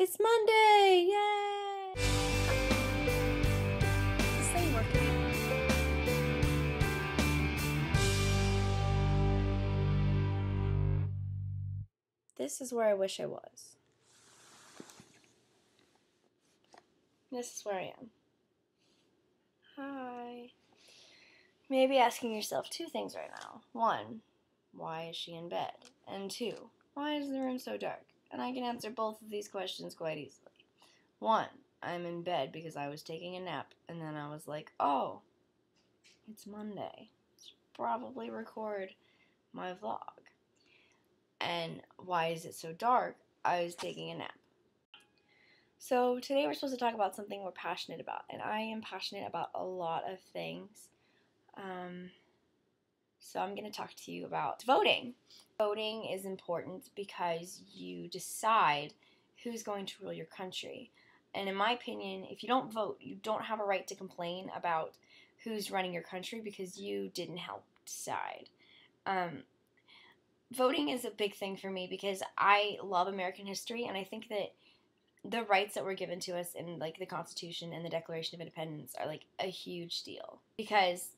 It's Monday! Yay! Is this thing working? This is where I wish I was. This is where I am. Hi. Maybe asking yourself two things right now. One, why is she in bed? And two, why is the room so dark? And I can answer both of these questions quite easily. One, I'm in bed because I was taking a nap, and then I was like, oh, it's Monday. I should probably record my vlog. And why is it so dark? I was taking a nap. So today we're supposed to talk about something we're passionate about, and I am passionate about a lot of things. So I'm going to talk to you about voting. Voting is important because you decide who's going to rule your country. And in my opinion, if you don't vote, you don't have a right to complain about who's running your country because you didn't help decide. Voting is a big thing for me because I love American history, and I think that the rights that were given to us in like the Constitution and the Declaration of Independence are like a huge deal because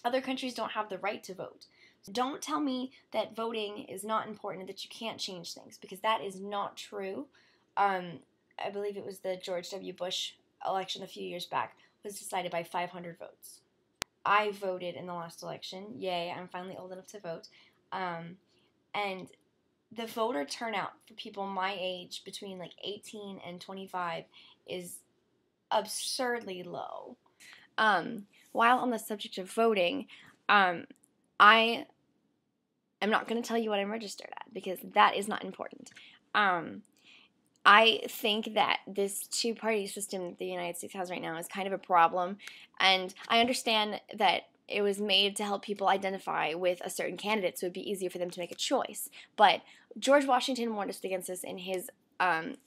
other countries don't have the right to vote. So don't tell me that voting is not important, that you can't change things, because that is not true. I believe it was the George W. Bush election a few years back was decided by 500 votes. I voted in the last election. Yay, I'm finally old enough to vote. And the voter turnout for people my age between like 18 and 25 is absurdly low. While on the subject of voting, I am not going to tell you what I'm registered at because that is not important. I think that this two-party system that the United States has right now is kind of a problem, and I understand that it was made to help people identify with a certain candidate so it would be easier for them to make a choice. But George Washington warned us against this in his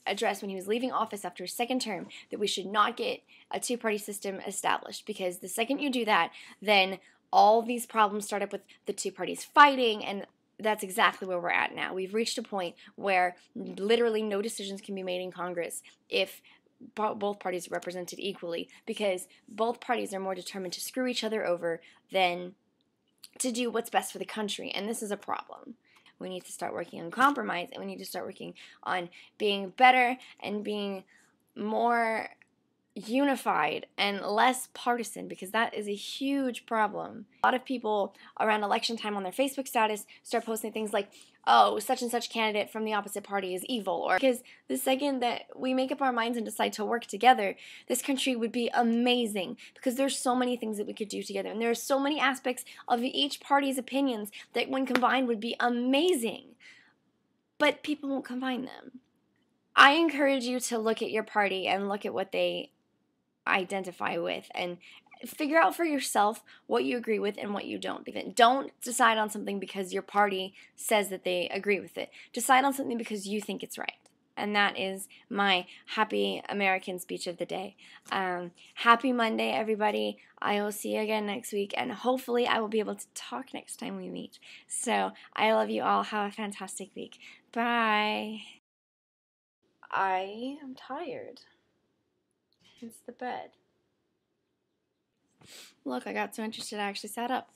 address when he was leaving office after his second term, that we should not get a two-party system established, because the second you do that, then all these problems start up with the two parties fighting, and that's exactly where we're at now. We've reached a point where literally no decisions can be made in Congress if both parties are represented equally, because both parties are more determined to screw each other over than to do what's best for the country, and this is a problem. We need to start working on compromise, and we need to start working on being better and being more unified and less partisan, because that is a huge problem. A lot of people around election time on their Facebook status start posting things like, oh, such and such candidate from the opposite party is evil, or because the second that we make up our minds and decide to work together, this country would be amazing, because there's so many things that we could do together, and there are so many aspects of each party's opinions that when combined would be amazing, but people won't combine them. I encourage you to look at your party and look at what they identify with and figure out for yourself what you agree with and what you don't. Don't decide on something because your party says that they agree with it. Decide on something because you think it's right. And that is my happy American speech of the day. Happy Monday, everybody. I will see you again next week, and hopefully I will be able to talk next time we meet. So I love you all. Have a fantastic week. Bye. I am tired. It's the bed. Look, I got so interested I actually sat up.